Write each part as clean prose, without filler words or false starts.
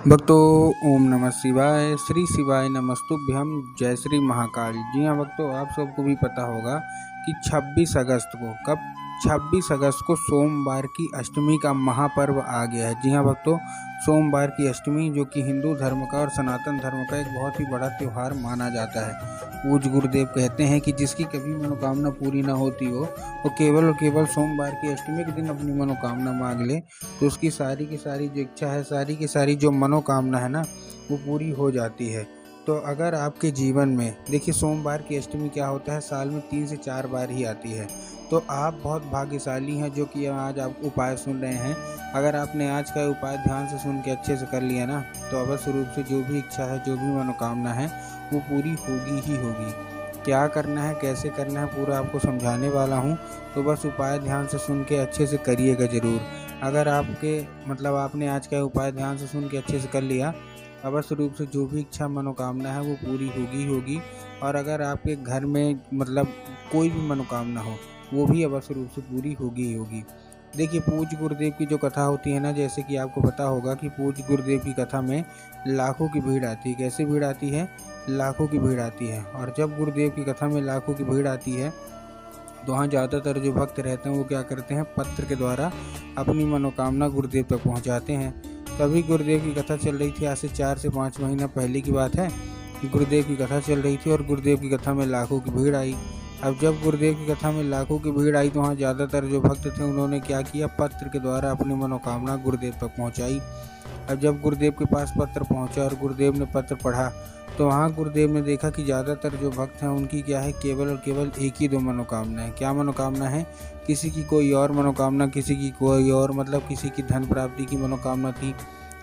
भक्तों, ओम नमः शिवाय। श्री शिवाय नमस्तुभ्यम। जय श्री महाकाल। जी हाँ भक्तों, आप सबको भी पता होगा कि 26 अगस्त को 26 अगस्त को सोमवार की अष्टमी का महापर्व आ गया है। जी हाँ भक्तों, सोमवार की अष्टमी जो कि हिंदू धर्म का और सनातन धर्म का एक बहुत ही बड़ा त्यौहार माना जाता है। पूज्य गुरुदेव कहते हैं कि जिसकी कभी मनोकामना पूरी ना होती हो, वो केवल और केवल सोमवार की अष्टमी के दिन अपनी मनोकामना मांग ले तो उसकी सारी की सारी जो इच्छा है, सारी की सारी जो मनोकामना है ना, वो पूरी हो जाती है। तो अगर आपके जीवन में देखिए, सोमवार की अष्टमी क्या होता है, साल में 3 से 4 बार ही आती है। तो आप बहुत भाग्यशाली हैं जो कि आज आप उपाय सुन रहे हैं। अगर आपने आज का उपाय ध्यान से सुन के अच्छे से कर लिया ना, तो अवश्य रूप से जो भी इच्छा है, जो भी मनोकामना है, वो पूरी होगी ही होगी। क्या करना है, कैसे करना है, पूरा आपको समझाने वाला हूँ। तो बस उपाय ध्यान से सुन के अच्छे से करिएगा ज़रूर। अगर आपके आपने आज का उपाय ध्यान से सुन के अच्छे से कर लिया, अवश्य रूप से जो भी इच्छा मनोकामना है वो पूरी होगी होगी। और अगर आपके घर में कोई भी मनोकामना हो, वो भी अवश्य रूप से पूरी होगी ही होगी। देखिए, पूज्य गुरुदेव की जो कथा होती है ना, जैसे कि आपको पता होगा कि पूज्य गुरुदेव की कथा में लाखों की भीड़ आती है। कैसे भीड़ आती है? लाखों की भीड़ आती है। और जब गुरुदेव की कथा में लाखों की भीड़ आती है, तो वहाँ ज़्यादातर जो भक्त रहते हैं वो क्या करते हैं, पत्र के द्वारा अपनी मनोकामना गुरुदेव तक पहुँचाते हैं। तभी गुरुदेव की कथा चल रही थी, आज से 4 से 5 महीना पहले की बात है। गुरुदेव की कथा चल रही थी और गुरुदेव की कथा में लाखों की भीड़ आई। अब जब गुरुदेव की कथा में लाखों की भीड़ आई, तो वहाँ ज़्यादातर जो भक्त थे उन्होंने क्या किया, पत्र के द्वारा अपनी मनोकामना गुरुदेव तक पहुँचाई। अब जब गुरुदेव के पास पत्र पहुँचा और गुरुदेव ने पत्र पढ़ा, तो वहाँ गुरुदेव ने देखा कि ज़्यादातर जो भक्त हैं उनकी क्या है, केवल और केवल एक ही 2 मनोकामना है। क्या मनोकामना है? किसी की कोई और मनोकामना, किसी की कोई और, किसी की धन प्राप्ति की मनोकामना थी,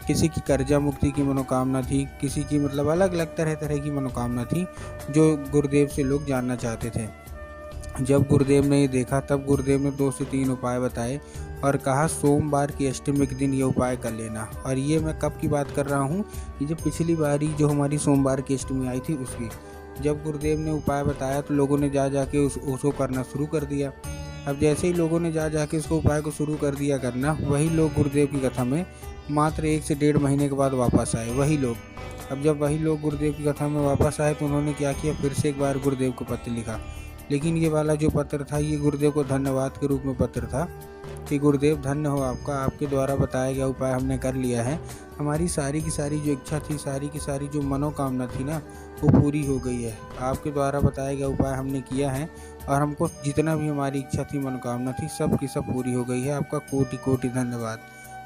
किसी की कर्जा मुक्ति की मनोकामना थी, किसी की अलग अलग तरह तरह की मनोकामना थी जो गुरुदेव से लोग जानना चाहते थे। जब गुरुदेव ने ये देखा, तब गुरुदेव ने 2 से 3 उपाय बताए और कहा सोमवार की अष्टमी के दिन ये उपाय कर लेना। और ये मैं कब की बात कर रहा हूँ, ये जो पिछली बारी जो हमारी सोमवार की अष्टमी आई थी उसकी। जब गुरुदेव ने उपाय बताया तो लोगों ने जा जाके उसको करना शुरू कर दिया। अब जैसे ही लोगों ने जा जाके उसको उपाय को शुरू कर दिया करना, वही लोग गुरुदेव की कथा में मात्र 1 से 1.5 महीने के बाद वापस आए, वही लोग। अब जब वही लोग गुरुदेव की कथा में वापस आए, तो उन्होंने क्या किया, फिर से एक बार गुरुदेव को पत्र लिखा। लेकिन ये वाला जो पत्र था, ये गुरुदेव को धन्यवाद के रूप में पत्र था कि गुरुदेव धन्य हो आपका, आपके द्वारा बताया गया उपाय हमने कर लिया है। हमारी सारी की सारी जो इच्छा थी, सारी की सारी जो मनोकामना थी ना, वो पूरी हो गई है। आपके द्वारा बताया गया उपाय हमने किया है और हमको जितना भी हमारी इच्छा थी, मनोकामना थी, सब की सब पूरी हो गई है। आपका कोटि कोटि धन्यवाद।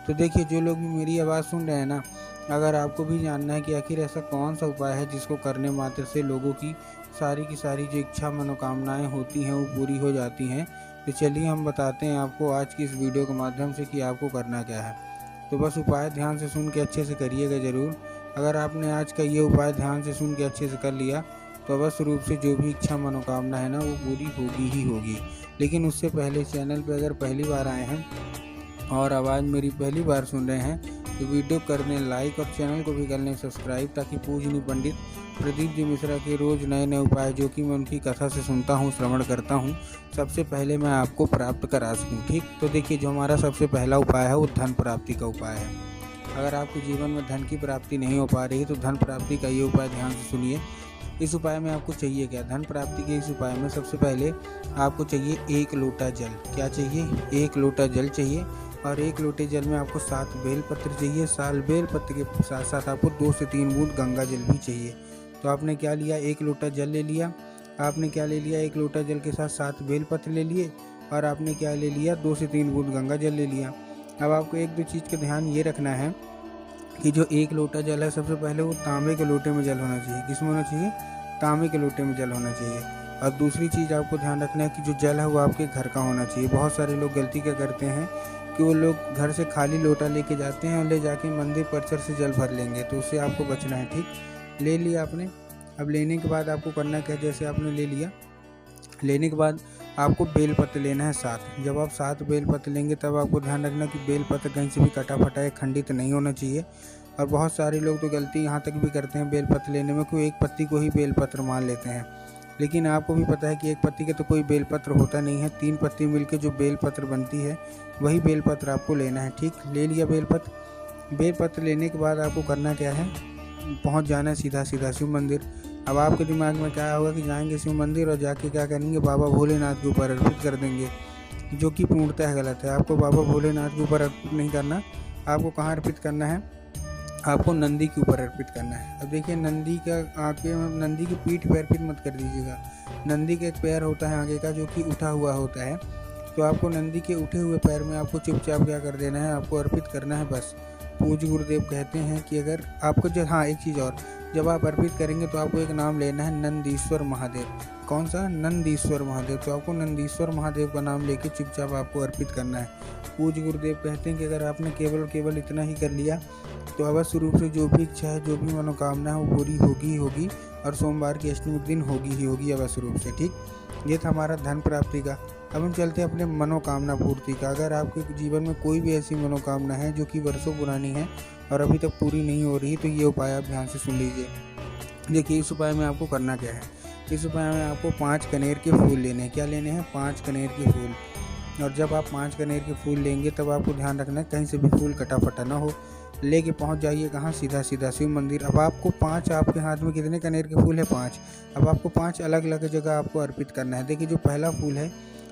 तो देखिए, जो लोग भी मेरी आवाज़ सुन रहे हैं ना, अगर आपको भी जानना है कि आखिर ऐसा कौन सा उपाय है जिसको करने मात्र से लोगों की सारी जो इच्छा मनोकामनाएं होती हैं वो पूरी हो जाती हैं, तो चलिए हम बताते हैं आपको आज की इस वीडियो के माध्यम से कि आपको करना क्या है। तो बस उपाय ध्यान से सुन के अच्छे से करिएगा ज़रूर। अगर आपने आज का ये उपाय ध्यान से सुन के अच्छे से कर लिया, तो अवश्य रूप से जो भी इच्छा मनोकामना है ना, वो पूरी होगी ही होगी। लेकिन उससे पहले चैनल पर अगर पहली बार आए हैं और आवाज़ मेरी पहली बार सुन रहे हैं, तो वीडियो कर लें लाइक और चैनल को भी कर लें सब्सक्राइब, ताकि पूजनीय पंडित प्रदीप जी मिश्रा के रोज़ नए नए उपाय जो कि मैं उनकी कथा से सुनता हूँ, श्रवण करता हूँ, सबसे पहले मैं आपको प्राप्त करा सकूँ। ठीक, तो देखिए, जो हमारा सबसे पहला उपाय है वो धन प्राप्ति का उपाय है। अगर आपके जीवन में धन की प्राप्ति नहीं हो पा रही, तो धन प्राप्ति का ये उपाय ध्यान से सुनिए। इस उपाय में आपको चाहिए क्या? धन प्राप्ति के इस उपाय में सबसे पहले आपको चाहिए 1 लोटा जल। क्या चाहिए? 1 लोटा जल चाहिए। और 1 लोटे जल में आपको 7 बेलपत्र चाहिए। 7 बेलपत्र के साथ साथ आपको 2 से 3 बूंद गंगा जल भी चाहिए। तो आपने क्या लिया? 1 लोटा जल ले लिया। आपने क्या ले लिया? 1 लोटा जल के साथ 7 बेलपत्र ले लिए। और आपने क्या ले लिया? 2 से 3 बूंद गंगा जल ले लिया। अब आपको 1-2 चीज़ का ध्यान ये रखना है कि जो 1 लोटा जल है, सबसे पहले वो तांबे के लोटे में जल होना चाहिए। किस में होना चाहिए? तांबे के लोटे में जल होना चाहिए। और दूसरी चीज़ आपको ध्यान रखना है कि जो जल है वो आपके घर का होना चाहिए। बहुत सारे लोग गलती क्या करते हैं कि वो लोग घर से खाली लोटा लेके जाते हैं और ले जाके मंदिर परिसर से जल भर लेंगे, तो उससे आपको बचना है। ठीक, ले लिया आपने। अब लेने के बाद आपको करना क्या? जैसे आपने ले लिया, लेने के बाद आपको बेलपत्र लेना है 7। जब आप 7 बेलपत्र लेंगे, तब आपको ध्यान रखना कि बेलपत्र कहीं से भी कटा फटा या खंडित नहीं होना चाहिए। और बहुत सारे लोग तो गलती यहाँ तक भी करते हैं बेलपत्र लेने में, कोई एक पत्ती को ही बेलपत्र मान लेते हैं। लेकिन आपको भी पता है कि एक पत्ती का तो कोई बेलपत्र होता नहीं है, 3 पत्ती मिलकर जो बेलपत्र बनती है, वही बेलपत्र आपको लेना है। ठीक, ले लिया बेलपत्र। बेलपत्र लेने के बाद आपको करना क्या है, पहुंच जाना है सीधा सीधा शिव मंदिर। अब आपके दिमाग में क्या होगा कि जाएंगे शिव मंदिर और जाके क्या करेंगे, बाबा भोलेनाथ के ऊपर अर्पित कर देंगे, जो कि पूर्णतः गलत है। आपको बाबा भोलेनाथ के ऊपर अर्पित नहीं करना। आपको कहाँ अर्पित करना है, आपको नंदी के ऊपर अर्पित करना है। अब देखिए नंदी का आगे, नंदी की पीठ पे अर्पित मत कर दीजिएगा। नंदी का एक पैर होता है आगे का जो कि उठा हुआ होता है, तो आपको नंदी के उठे हुए पैर में आपको चुपचाप क्या कर देना है, आपको अर्पित करना है बस। पूज्य गुरुदेव कहते हैं कि अगर आपको एक चीज़ और, जब आप अर्पित करेंगे तो आपको एक नाम लेना है, नंदीश्वर महादेव। कौन सा, नंदीश्वर महादेव। तो आपको नंदीश्वर महादेव का नाम लेके चुपचाप आपको अर्पित करना है। पूज्य गुरुदेव कहते हैं कि अगर आपने केवल इतना ही कर लिया तो अवश्य रूप से जो भी इच्छा है, जो भी मनोकामना है वो पूरी होगी ही होगी, और सोमवार की अष्टमी दिन होगी ही होगी अवश्य रूप से। ठीक, ये था हमारा धन प्राप्ति का। अब हम चलते हैं अपने मनोकामना पूर्ति का। अगर आपके जीवन में कोई भी ऐसी मनोकामना है जो कि वर्षों पुरानी है और अभी तक पूरी नहीं हो रही, तो ये उपाय आप ध्यान से सुन लीजिए। देखिए इस उपाय में आपको करना क्या है, इस उपाय में आपको 5 कनेर के फूल लेने हैं। क्या लेने हैं, 5 कनेर के फूल। और जब आप 5 कनेर के फूल लेंगे तब आपको ध्यान रखना है कहीं से भी फूल कटा फटा ना हो। लेके पहुंच जाइए कहाँ, सीधा सीधा शिव मंदिर। अब आपको 5, आपके हाथ में कितने कनेर के फूल है, 5। अब आपको 5 अलग अलग जगह आपको अर्पित करना है। देखिए जो पहला फूल है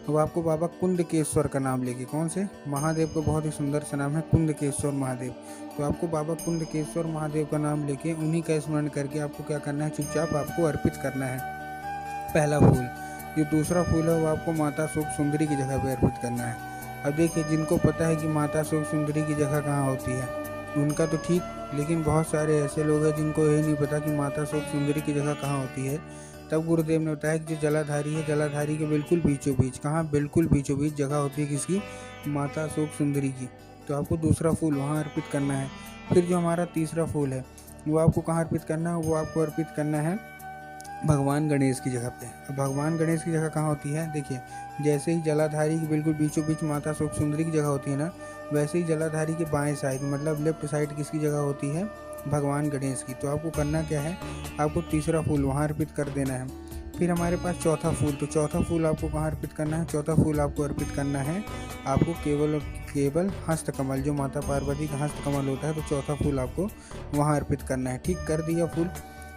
वो आपको बाबा कुंडकेश्वर का नाम लेके, कौन से, महादेव का बहुत ही सुंदर सा नाम है कुंडकेश्वर महादेव। तो आपको बाबा कुंडकेश्वर महादेव का नाम लेके उन्हीं का स्मरण करके आपको क्या करना है, चुपचाप आपको अर्पित करना है पहला फूल। जो दूसरा फूल है वो आपको माता शोक सुंदरी की जगह पे अर्पित करना है। अब देखिए जिनको पता है कि माता शोक सुंदरी की जगह कहाँ होती है उनका तो ठीक, लेकिन बहुत सारे ऐसे लोग हैं जिनको यही नहीं पता कि माता शोक सुंदरी की जगह कहाँ होती है। तब गुरुदेव ने बताया कि जो जलाधारी है, जलाधारी के बिल्कुल बीचों बीच, कहाँ, बिल्कुल बीचों बीच जगह होती है किसकी, माता शोक सुंदरी की। तो आपको दूसरा फूल वहाँ अर्पित करना है। फिर जो हमारा तीसरा फूल है वो आपको कहाँ अर्पित करना है, वो आपको अर्पित करना है भगवान गणेश की जगह पे। अब भगवान गणेश की जगह कहाँ होती है, देखिए जैसे ही जलाधारी की बिल्कुल बीचों बीच माता शोक सुंदरी की जगह होती है ना, वैसे ही जलाधारी के बाएं साइड, मतलब लेफ्ट साइड किसकी जगह होती है, भगवान गणेश की। तो आपको करना क्या है, आपको तीसरा फूल वहाँ अर्पित कर देना है। फिर हमारे पास चौथा फूल, तो चौथा फूल आपको कहाँ अर्पित करना है, चौथा फूल आपको अर्पित करना है आपको केवल और केवल हस्तकमल, जो माता पार्वती का हस्तकमल होता है, तो चौथा फूल आपको वहाँ अर्पित करना है। ठीक, कर दिया फूल।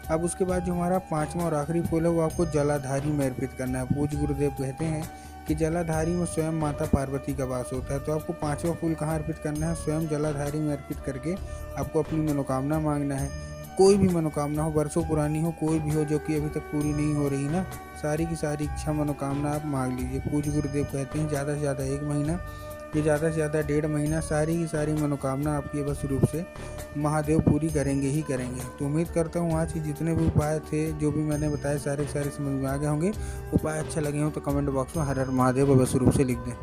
अब उसके बाद जो हमारा 5वां और आखिरी फूल है वो आपको जलाधारी में अर्पित करना है। पूज्य गुरुदेव कहते हैं कि जलाधारी में स्वयं माता पार्वती का वास होता है। तो आपको 5वां फूल कहाँ अर्पित करना है, स्वयं जलाधारी में अर्पित करके आपको अपनी मनोकामना मांगना है। कोई भी मनोकामना हो, वर्षों पुरानी हो, कोई भी हो जो कि अभी तक पूरी नहीं हो रही ना, सारी की सारी इच्छा मनोकामना आप मांग लीजिए। पूज्य गुरुदेव कहते हैं ज़्यादा से ज़्यादा 1 महीना, ये ज़्यादा से ज़्यादा 1.5 महीना, सारी की सारी मनोकामना आपकी अवश्य रूप से महादेव पूरी करेंगे ही करेंगे। तो उम्मीद करता हूँ आज के जितने भी उपाय थे, जो भी मैंने बताए, सारे समझ में आ गए होंगे। उपाय अच्छे लगे हों तो कमेंट बॉक्स में हर हर महादेव अवश्य रूप से लिख दें।